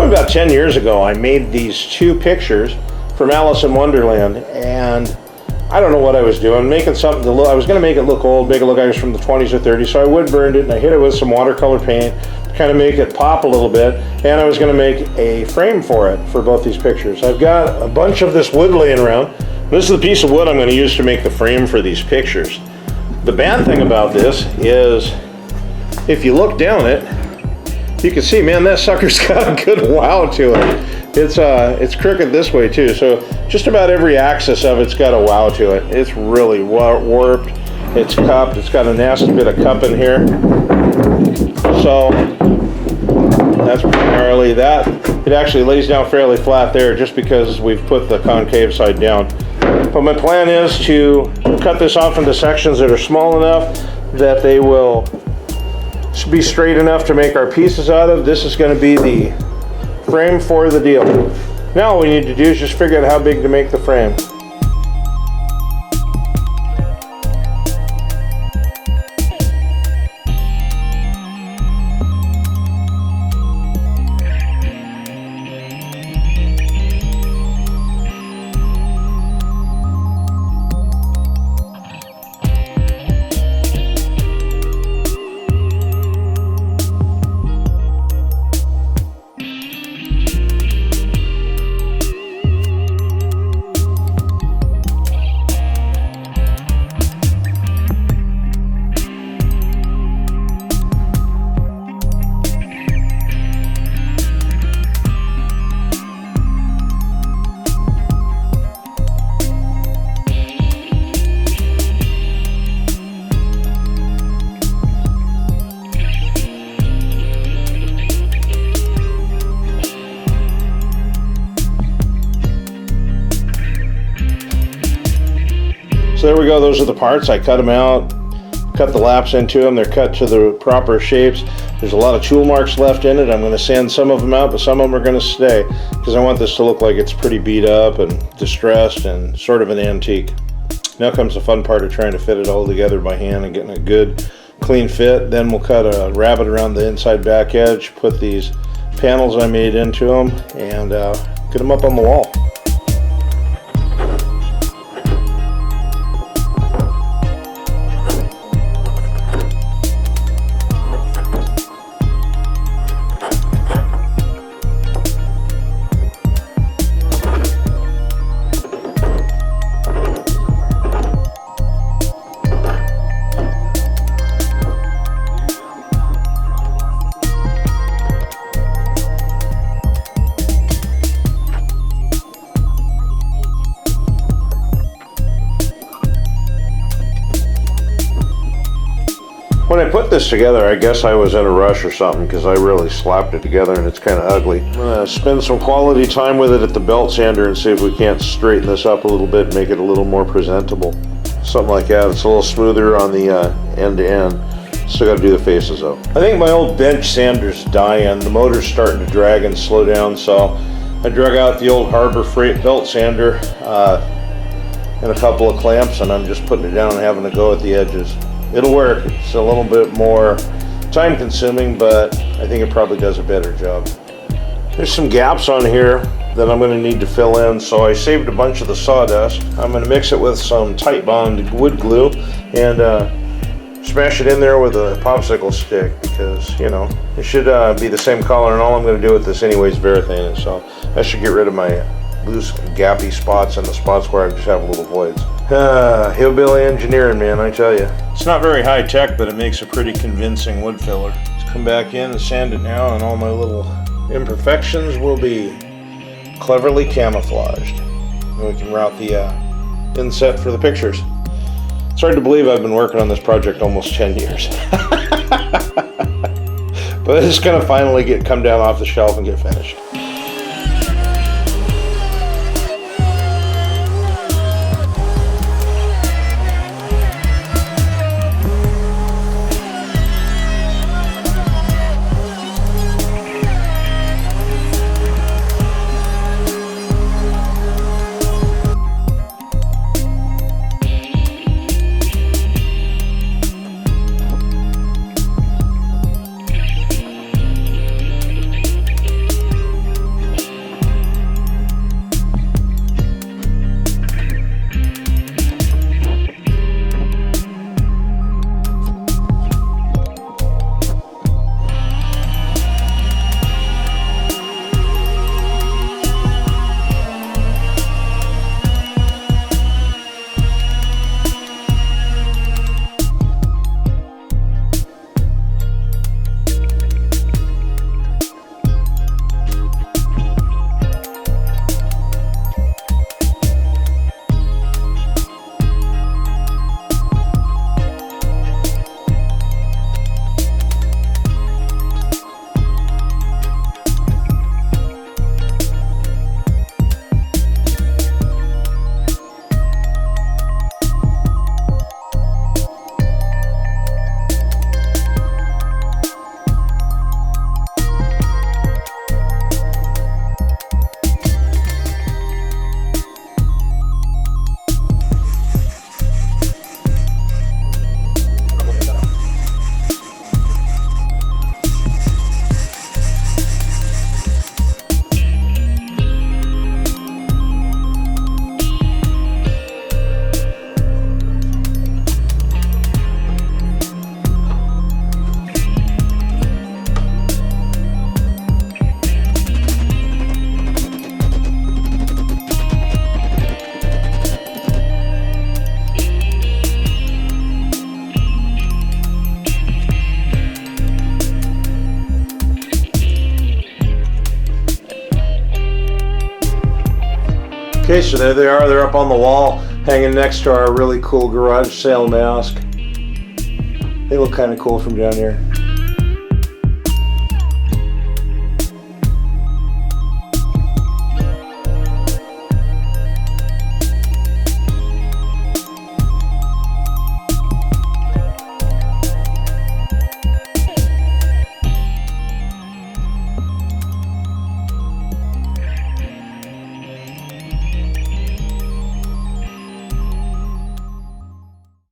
Probably about 10 years ago, I made these two pictures from Alice in Wonderland, and I don't know what I was doing, making something to look, I was going to make it look old, make it look like it was from the 20s or 30s, so I wood burned it and I hit it with some watercolor paint to kind of make it pop a little bit, and I was going to make a frame for it, for both these pictures. I've got a bunch of this wood laying around. This is the piece of wood I'm going to use to make the frame for these pictures. The bad thing about this is, if you look down it, you can see, man, that sucker's got a good wow to it. It's crooked this way too, so just about every axis of it's got a wow to it. It's really warped, it's cupped, it's got a nasty bit of cup in here. So that's primarily that. It actually lays down fairly flat there just because we've put the concave side down. But my plan is to cut this off into sections that are small enough that they will be straight enough to make our pieces out of. This is going to be the frame for the deal. Now all we need to do is just figure out how big to make the frame. So there we go, those are the parts. I cut them out, cut the laps into them. They're cut to the proper shapes. There's a lot of tool marks left in it. I'm going to sand some of them out, but some of them are going to stay because I want this to look like it's pretty beat up and distressed and sort of an antique. Now comes the fun part of trying to fit it all together by hand and getting a good clean fit. Then we'll cut a rabbet around the inside back edge, put these panels I made into them, and get them up on the wall. When I put this together, I guess I was in a rush or something because I really slapped it together and it's kind of ugly. I'm going to spend some quality time with it at the belt sander and see if we can't straighten this up a little bit and make it a little more presentable. Something like that. It's a little smoother on the end to end. Still got to do the faces though. I think my old bench sander's dying. The motor's starting to drag and slow down, so I drug out the old Harbor Freight belt sander and a couple of clamps, and I'm just putting it down and having to go at the edges. It'll work. It's a little bit more time consuming, but I think it probably does a better job. There's some gaps on here that I'm going to need to fill in, so I saved a bunch of the sawdust. I'm going to mix it with some tight bond wood glue and smash it in there with a popsicle stick because, you know, it should be the same color, and all I'm going to do with this anyway is varathane it, so I should get rid of my loose gappy spots and the spots where I just have little voids. Hillbilly engineering, man, I tell you. It's not very high tech, but it makes a pretty convincing wood filler. Let's come back in and sand it now, and all my little imperfections will be cleverly camouflaged. And we can route the inset for the pictures. It's hard to believe I've been working on this project almost 10 years. But it's gonna finally come down off the shelf and get finished. Okay, so there they are. They're up on the wall, hanging next to our really cool garage sale mask. They look kind of cool from down here.